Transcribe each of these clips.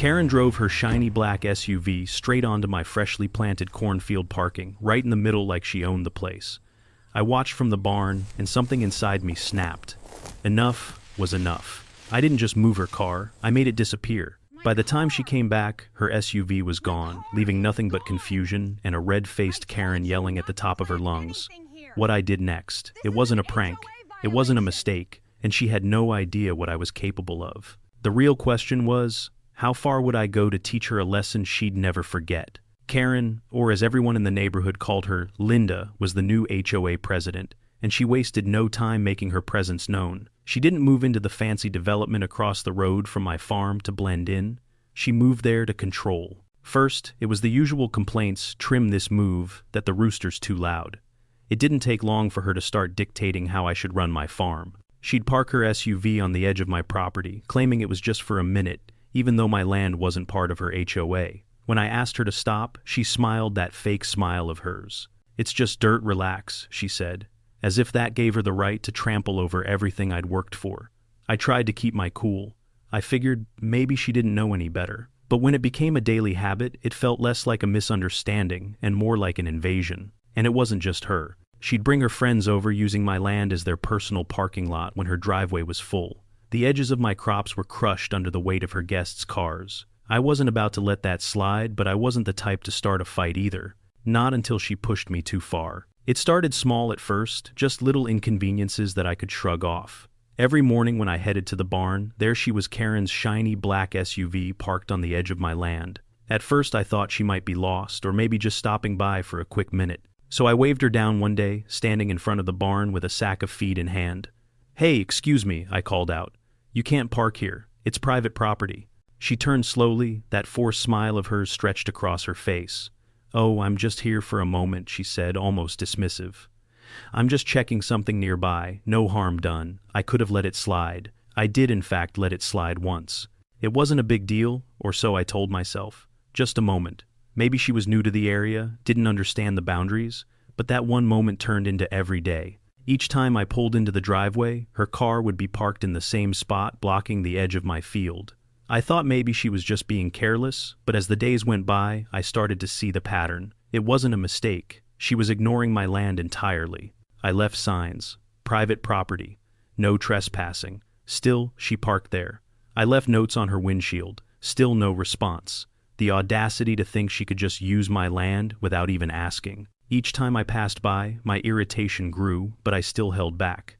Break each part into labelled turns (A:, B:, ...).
A: Karen drove her shiny black SUV straight onto my freshly planted cornfield parking, right in the middle like she owned the place. I watched from the barn, and something inside me snapped. Enough was enough. I didn't just move her car, I made it disappear. By the time she came back, her SUV was gone, leaving nothing but confusion and a red-faced Karen yelling at the top of her lungs. What I did next. It wasn't a prank. It wasn't a mistake, and she had no idea what I was capable of. The real question was, how far would I go to teach her a lesson she'd never forget? Karen, or as everyone in the neighborhood called her, Linda, was the new HOA president, and she wasted no time making her presence known. She didn't move into the fancy development across the road from my farm to blend in. She moved there to control. First, it was the usual complaints, trim this move, that the rooster's too loud. It didn't take long for her to start dictating how I should run my farm. She'd park her SUV on the edge of my property, claiming it was just for a minute, even though my land wasn't part of her HOA. When I asked her to stop, she smiled that fake smile of hers. "It's just dirt, relax," she said, as if that gave her the right to trample over everything I'd worked for. I tried to keep my cool. I figured maybe she didn't know any better. But when it became a daily habit, it felt less like a misunderstanding and more like an invasion. And it wasn't just her. She'd bring her friends over using my land as their personal parking lot when her driveway was full. The edges of my crops were crushed under the weight of her guests' cars. I wasn't about to let that slide, but I wasn't the type to start a fight either. Not until she pushed me too far. It started small at first, just little inconveniences that I could shrug off. Every morning when I headed to the barn, there she was, Karen's shiny black SUV parked on the edge of my land. At first I thought she might be lost, or maybe just stopping by for a quick minute. So I waved her down one day, standing in front of the barn with a sack of feed in hand. "Hey, excuse me," I called out. "You can't park here. It's private property." She turned slowly, that forced smile of hers stretched across her face. "Oh, I'm just here for a moment," she said, almost dismissive. "I'm just checking something nearby, no harm done. I could have let it slide. I did, in fact, let it slide once. It wasn't a big deal, or so I told myself. Just a moment. Maybe she was new to the area, didn't understand the boundaries, but that one moment turned into every day. Each time I pulled into the driveway, her car would be parked in the same spot, blocking the edge of my field. I thought maybe she was just being careless, but as the days went by, I started to see the pattern. It wasn't a mistake. She was ignoring my land entirely. I left signs. Private property. No trespassing. Still, she parked there. I left notes on her windshield. Still no response. The audacity to think she could just use my land without even asking. Each time I passed by, my irritation grew, but I still held back.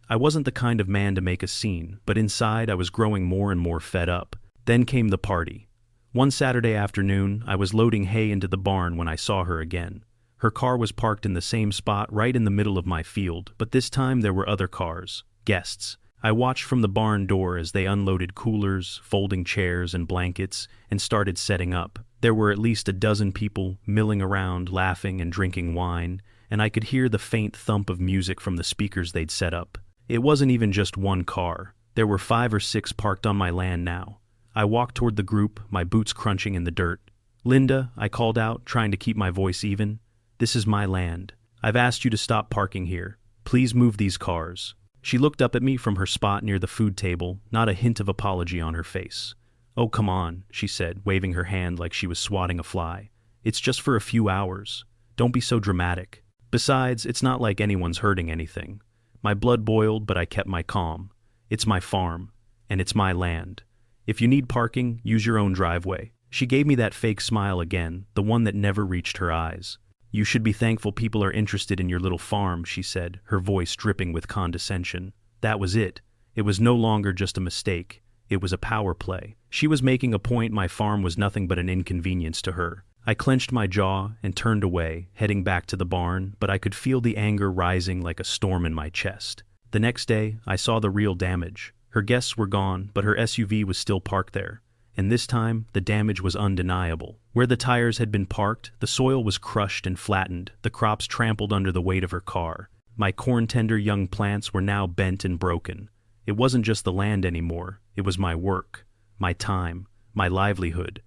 A: I wasn't the kind of man to make a scene, but inside I was growing more and more fed up. Then came the party. One Saturday afternoon, I was loading hay into the barn when I saw her again. Her car was parked in the same spot right in the middle of my field, but this time there were other cars, guests. I watched from the barn door as they unloaded coolers, folding chairs and blankets, and started setting up. There were at least a dozen people milling around, laughing and drinking wine, and I could hear the faint thump of music from the speakers they'd set up. It wasn't even just one car. There were 5 or 6 parked on my land now. I walked toward the group, my boots crunching in the dirt. "Linda," I called out, trying to keep my voice even. "This is my land. I've asked you to stop parking here. Please move these cars." She looked up at me from her spot near the food table, not a hint of apology on her face. "Oh, come on," she said, waving her hand like she was swatting a fly. "It's just for a few hours. Don't be so dramatic. Besides, it's not like anyone's hurting anything." My blood boiled, but I kept my calm. "It's my farm, and it's my land. If you need parking, use your own driveway." She gave me that fake smile again, the one that never reached her eyes. "You should be thankful people are interested in your little farm," she said, her voice dripping with condescension. That was it. It was no longer just a mistake. It was a power play. She was making a point my farm was nothing but an inconvenience to her. I clenched my jaw and turned away, heading back to the barn, but I could feel the anger rising like a storm in my chest. The next day, I saw the real damage. Her guests were gone, but her SUV was still parked there. And this time, the damage was undeniable. Where the tires had been parked, the soil was crushed and flattened, the crops trampled under the weight of her car. My corn-tender young plants were now bent and broken. It wasn't just the land anymore. It was my work, my time, my livelihood.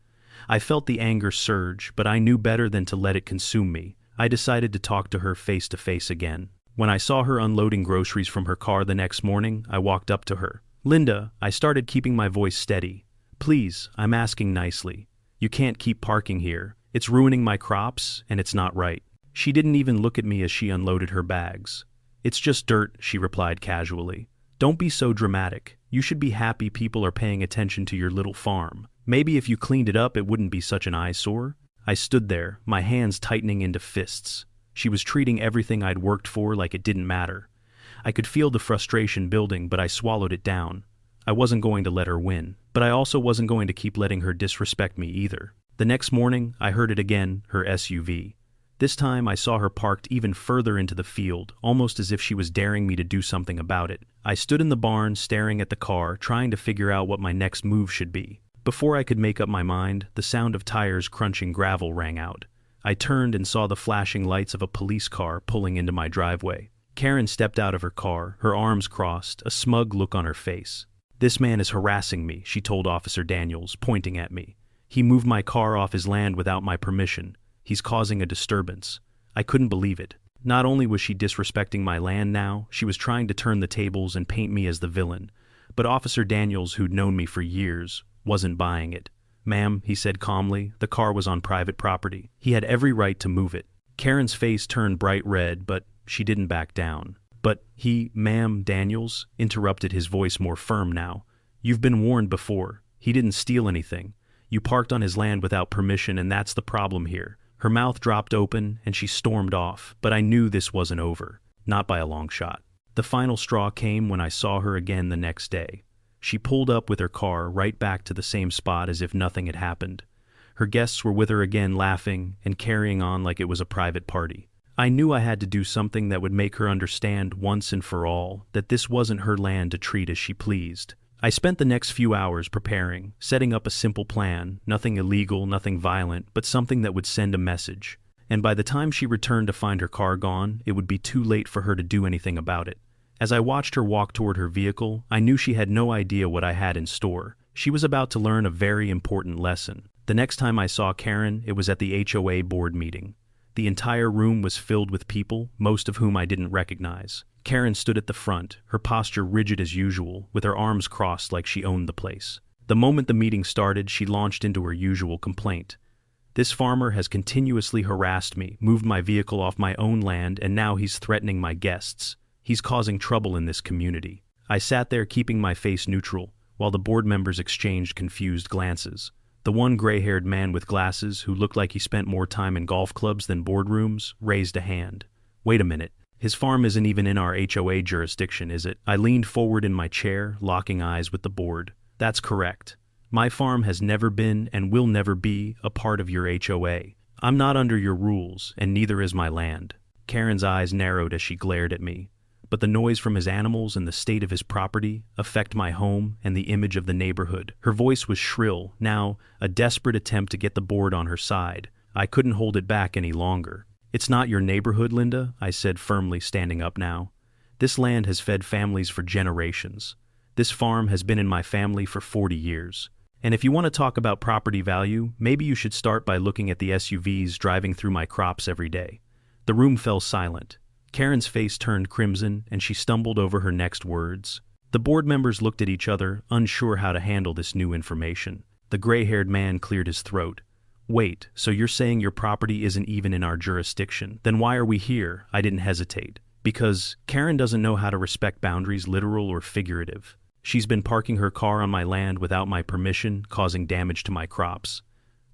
A: I felt the anger surge, but I knew better than to let it consume me. I decided to talk to her face to face again. When I saw her unloading groceries from her car the next morning, I walked up to her. "Linda," I started, keeping my voice steady. Please, I'm asking nicely. You can't keep parking here. It's ruining my crops, and it's not right. She didn't even look at me as she unloaded her bags. It's just dirt, she replied casually. Don't be so dramatic. You should be happy people are paying attention to your little farm. Maybe if you cleaned it up, it wouldn't be such an eyesore. I stood there, my hands tightening into fists. She was treating everything I'd worked for like it didn't matter. I could feel the frustration building, but I swallowed it down. I wasn't going to let her win, but I also wasn't going to keep letting her disrespect me either. The next morning, I heard it again, her SUV. This time I saw her parked even further into the field, almost as if she was daring me to do something about it. I stood in the barn staring at the car, trying to figure out what my next move should be. Before I could make up my mind, the sound of tires crunching gravel rang out. I turned and saw the flashing lights of a police car pulling into my driveway. Karen stepped out of her car, her arms crossed, a smug look on her face. "This man is harassing me," she told Officer Daniels, pointing at me. "He moved my car off his land without my permission. He's causing a disturbance." I couldn't believe it. Not only was she disrespecting my land now, she was trying to turn the tables and paint me as the villain. But Officer Daniels, who'd known me for years, wasn't buying it. "Ma'am," he said calmly, "the car was on private property. He had every right to move it." Karen's face turned bright red, but she didn't back down. "But ma'am," Daniels interrupted, his voice more firm now. "You've been warned before. He didn't steal anything. You parked on his land without permission, and that's the problem here." Her mouth dropped open, and she stormed off, but I knew this wasn't over. Not by a long shot. The final straw came when I saw her again the next day. She pulled up with her car right back to the same spot as if nothing had happened. Her guests were with her again, laughing and carrying on like it was a private party. I knew I had to do something that would make her understand once and for all that this wasn't her land to treat as she pleased. I spent the next few hours preparing, setting up a simple plan, nothing illegal, nothing violent, but something that would send a message. And by the time she returned to find her car gone, it would be too late for her to do anything about it. As I watched her walk toward her vehicle, I knew she had no idea what I had in store. She was about to learn a very important lesson. The next time I saw Karen, it was at the HOA board meeting. The entire room was filled with people, most of whom I didn't recognize. Karen stood at the front, her posture rigid as usual, with her arms crossed like she owned the place. The moment the meeting started, she launched into her usual complaint. "This farmer has continuously harassed me, moved my vehicle off my own land, and now he's threatening my guests. He's causing trouble in this community." I sat there keeping my face neutral, while the board members exchanged confused glances. The one gray-haired man with glasses, who looked like he spent more time in golf clubs than boardrooms, raised a hand. "Wait a minute. His farm isn't even in our HOA jurisdiction, is it?" I leaned forward in my chair, locking eyes with the board. "That's correct. My farm has never been and will never be a part of your HOA. I'm not under your rules, and neither is my land." Karen's eyes narrowed as she glared at me. "But the noise from his animals and the state of his property affect my home and the image of the neighborhood." Her voice was shrill, now a desperate attempt to get the board on her side. I couldn't hold it back any longer. "It's not your neighborhood, Linda," I said firmly, standing up now. "This land has fed families for generations. This farm has been in my family for 40 years. And if you want to talk about property value, maybe you should start by looking at the SUVs driving through my crops every day." The room fell silent. Karen's face turned crimson, and she stumbled over her next words. The board members looked at each other, unsure how to handle this new information. The gray-haired man cleared his throat. "Wait, so you're saying your property isn't even in our jurisdiction? Then why are we here?" I didn't hesitate. "Because Karen doesn't know how to respect boundaries, literal or figurative. She's been parking her car on my land without my permission, causing damage to my crops.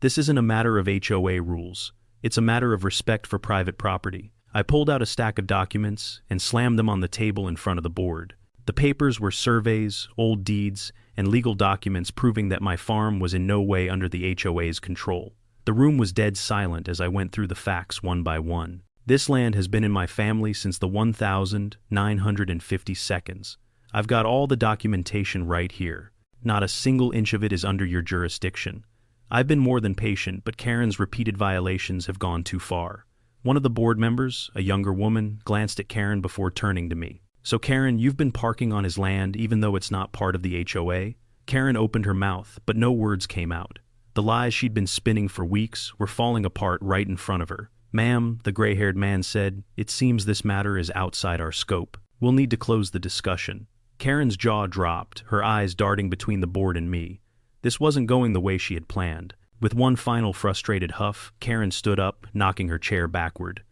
A: This isn't a matter of HOA rules. It's a matter of respect for private property." I pulled out a stack of documents and slammed them on the table in front of the board. The papers were surveys, old deeds, and legal documents proving that my farm was in no way under the HOA's control. The room was dead silent as I went through the facts one by one. "This land has been in my family since the 1950 seconds. I've got all the documentation right here. Not a single inch of it is under your jurisdiction. I've been more than patient, but Karen's repeated violations have gone too far." One of the board members, a younger woman, glanced at Karen before turning to me. "So Karen, you've been parking on his land even though it's not part of the HOA?" Karen opened her mouth, but no words came out. The lies she'd been spinning for weeks were falling apart right in front of her. "Ma'am," the gray-haired man said, "it seems this matter is outside our scope. We'll need to close the discussion." Karen's jaw dropped, her eyes darting between the board and me. This wasn't going the way she had planned. With one final frustrated huff, Karen stood up, knocking her chair backward.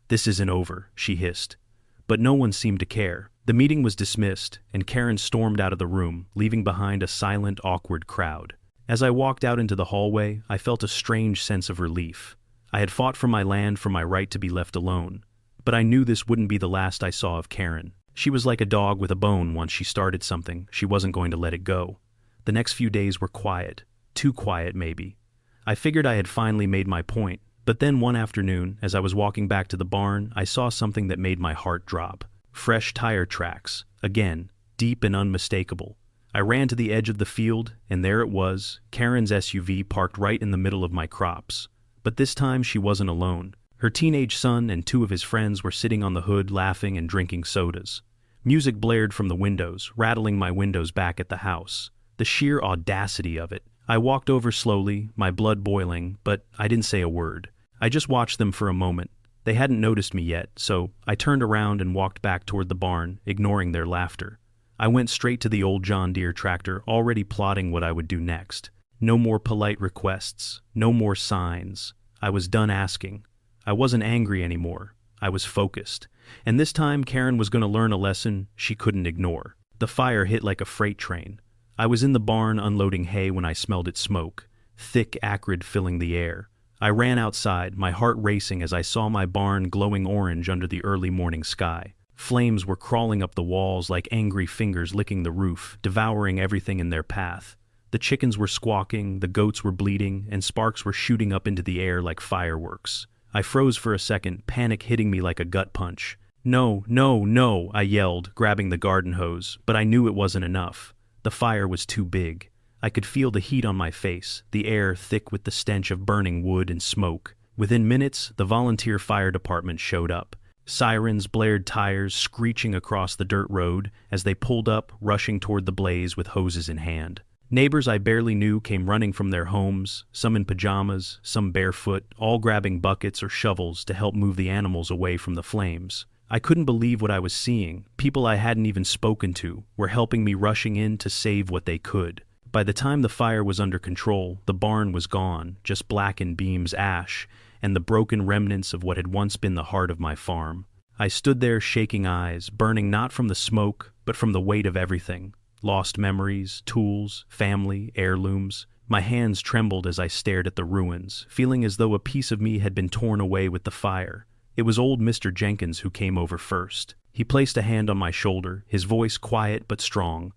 A: "This isn't over," she hissed. But no one seemed to care. The meeting was dismissed, and Karen stormed out of the room, leaving behind a silent, awkward crowd. As I walked out into the hallway, I felt a strange sense of relief. I had fought for my land, for my right to be left alone. But I knew this wouldn't be the last I saw of Karen. She was like a dog with a bone. Once she started something, she wasn't going to let it go. The next few days were quiet. Too quiet, maybe. I figured I had finally made my point, but then one afternoon, as I was walking back to the barn, I saw something that made my heart drop. Fresh tire tracks. Again, deep and unmistakable. I ran to the edge of the field, and there it was, Karen's SUV parked right in the middle of my crops. But this time she wasn't alone. Her teenage son and two of his friends were sitting on the hood laughing and drinking sodas. Music blared from the windows, rattling my windows back at the house. The sheer audacity of it. I walked over slowly, my blood boiling, but I didn't say a word. I just watched them for a moment. They hadn't noticed me yet, so I turned around and walked back toward the barn, ignoring their laughter. I went straight to the old John Deere tractor, already plotting what I would do next. No more polite requests, no more signs. I was done asking. I wasn't angry anymore. I was focused. And this time Karen was going to learn a lesson she couldn't ignore. The fire hit like a freight train. I was in the barn unloading hay when I smelled its smoke, thick, acrid, filling the air. I ran outside, my heart racing as I saw my barn glowing orange under the early morning sky. Flames were crawling up the walls like angry fingers licking the roof, devouring everything in their path. The chickens were squawking, the goats were bleating, and sparks were shooting up into the air like fireworks. I froze for a second, panic hitting me like a gut punch. "No, no, no," I yelled, grabbing the garden hose, but I knew it wasn't enough. The fire was too big. I could feel the heat on my face, the air thick with the stench of burning wood and smoke. Within minutes, the volunteer fire department showed up. Sirens blared, tires screeching across the dirt road as they pulled up, rushing toward the blaze with hoses in hand. Neighbors I barely knew came running from their homes, some in pajamas, some barefoot, all grabbing buckets or shovels to help move the animals away from the flames. I couldn't believe what I was seeing. People I hadn't even spoken to were helping me, rushing in to save what they could. By the time the fire was under control, the barn was gone, just blackened beams, ash, and the broken remnants of what had once been the heart of my farm. I stood there, shaking eyes, burning not from the smoke, but from the weight of everything. Lost memories, tools, family, heirlooms. My hands trembled as I stared at the ruins, feeling as though a piece of me had been torn away with the fire. It was old Mr. Jenkins who came over first. He placed a hand on my shoulder, his voice quiet but strong.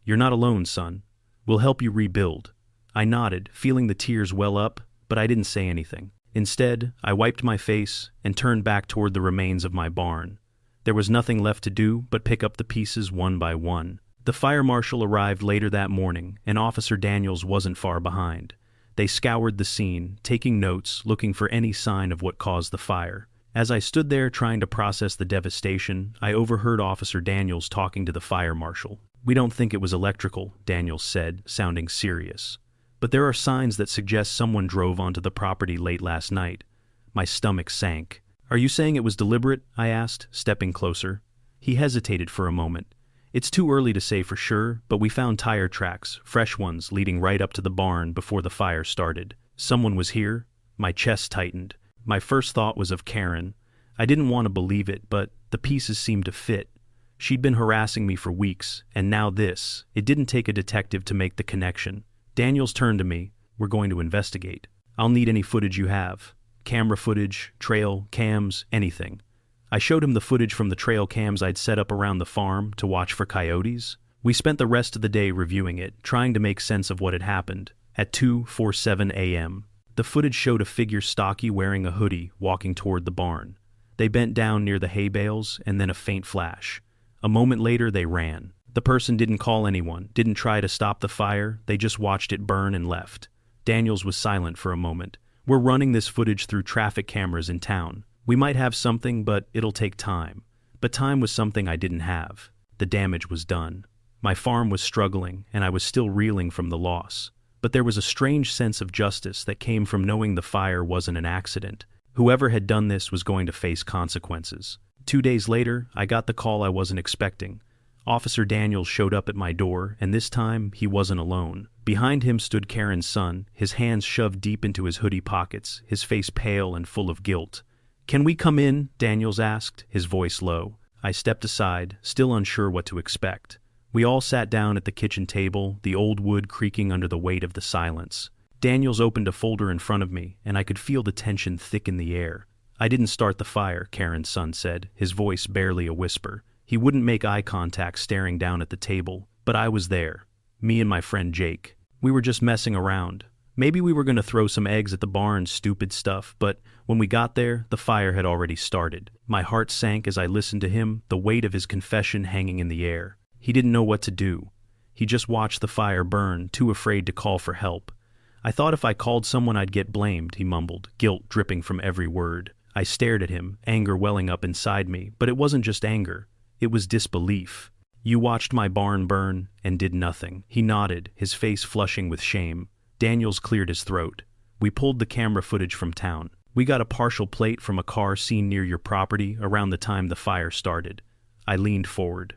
A: "You're not alone, son. We'll help you rebuild." I nodded, feeling the tears well up, but I didn't say anything. Instead, I wiped my face and turned back toward the remains of my barn. There was nothing left to do but pick up the pieces one by one. The fire marshal arrived later that morning, and Officer Daniels wasn't far behind. They scoured the scene, taking notes, looking for any sign of what caused the fire. As I stood there trying to process the devastation, I overheard Officer Daniels talking to the fire marshal. "We don't think it was electrical," Daniels said, sounding serious. "But there are signs that suggest someone drove onto the property late last night." My stomach sank. "Are you saying it was deliberate?" I asked, stepping closer. He hesitated for a moment. "It's too early to say for sure, but we found tire tracks, fresh ones, leading right up to the barn before the fire started. Someone was here." My chest tightened. My first thought was of Karen. I didn't want to believe it, but the pieces seemed to fit. She'd been harassing me for weeks, and now this. It didn't take a detective to make the connection. Daniels turned to me. "We're going to investigate. I'll need any footage you have. Camera footage, trail, cams, anything." I showed him the footage from the trail cams I'd set up around the farm to watch for coyotes. We spent the rest of the day reviewing it, trying to make sense of what had happened. At 2:47 a.m., the footage showed a figure stocky wearing a hoodie walking toward the barn. They bent down near the hay bales, and then a faint flash. A moment later, they ran. The person didn't call anyone, didn't try to stop the fire, they just watched it burn and left. Daniels was silent for a moment. "We're running this footage through traffic cameras in town. We might have something, but it'll take time." But time was something I didn't have. The damage was done. My farm was struggling, and I was still reeling from the loss. But there was a strange sense of justice that came from knowing the fire wasn't an accident. Whoever had done this was going to face consequences. 2 days later, I got the call I wasn't expecting. Officer Daniels showed up at my door, and this time he wasn't alone. Behind him stood Karen's son, his hands shoved deep into his hoodie pockets, his face pale and full of guilt. "Can we come in?" Daniels asked, his voice low. I stepped aside, still unsure what to expect. We all sat down at the kitchen table, the old wood creaking under the weight of the silence. Daniels opened a folder in front of me, and I could feel the tension thick in the air. "I didn't start the fire," Karen's son said, his voice barely a whisper. He wouldn't make eye contact, staring down at the table, but I was there. Me and my friend Jake. We were just messing around. Maybe we were going to throw some eggs at the barn, stupid stuff, but when we got there, the fire had already started. My heart sank as I listened to him, the weight of his confession hanging in the air. He didn't know what to do. He just watched the fire burn, too afraid to call for help. "I thought if I called someone I'd get blamed," he mumbled, guilt dripping from every word. I stared at him, anger welling up inside me, but it wasn't just anger. It was disbelief. "You watched my barn burn and did nothing." He nodded, his face flushing with shame. Daniels cleared his throat. "We pulled the camera footage from town. We got a partial plate from a car seen near your property around the time the fire started." I leaned forward.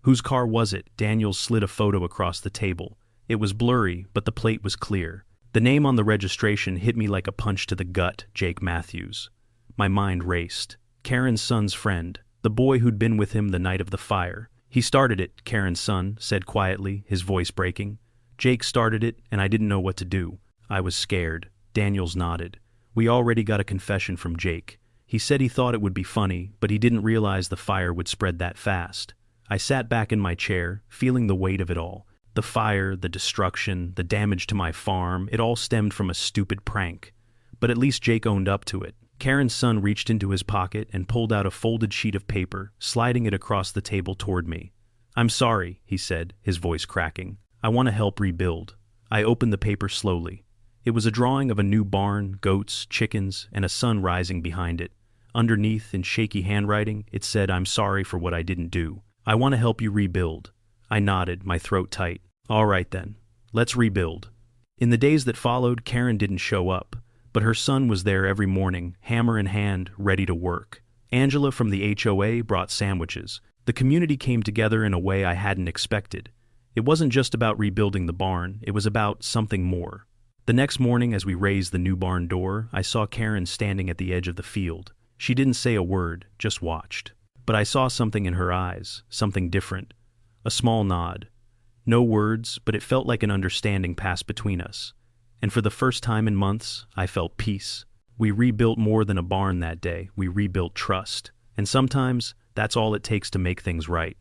A: "Whose car was it?" Daniels slid a photo across the table. It was blurry, but the plate was clear. The name on the registration hit me like a punch to the gut, Jake Matthews. My mind raced. Karen's son's friend, the boy who'd been with him the night of the fire. "He started it," Karen's son said quietly, his voice breaking. "Jake started it, and I didn't know what to do." I was scared. Daniels nodded. "We already got a confession from Jake. He said he thought it would be funny, but he didn't realize the fire would spread that fast." I sat back in my chair, feeling the weight of it all. The fire, the destruction, the damage to my farm, it all stemmed from a stupid prank. But at least Jake owned up to it. Karen's son reached into his pocket and pulled out a folded sheet of paper, sliding it across the table toward me. "I'm sorry," he said, his voice cracking. "I want to help rebuild." I opened the paper slowly. It was a drawing of a new barn, goats, chickens, and a sun rising behind it. Underneath, in shaky handwriting, it said, "I'm sorry for what I didn't do. I want to help you rebuild." I nodded, my throat tight. "All right then, let's rebuild." In the days that followed, Karen didn't show up, but her son was there every morning, hammer in hand, ready to work. Angela from the HOA brought sandwiches. The community came together in a way I hadn't expected. It wasn't just about rebuilding the barn, it was about something more. The next morning, as we raised the new barn door, I saw Karen standing at the edge of the field. She didn't say a word, just watched. But I saw something in her eyes, something different. A small nod. No words, but it felt like an understanding passed between us. And for the first time in months, I felt peace. We rebuilt more than a barn that day. We rebuilt trust. And sometimes, that's all it takes to make things right.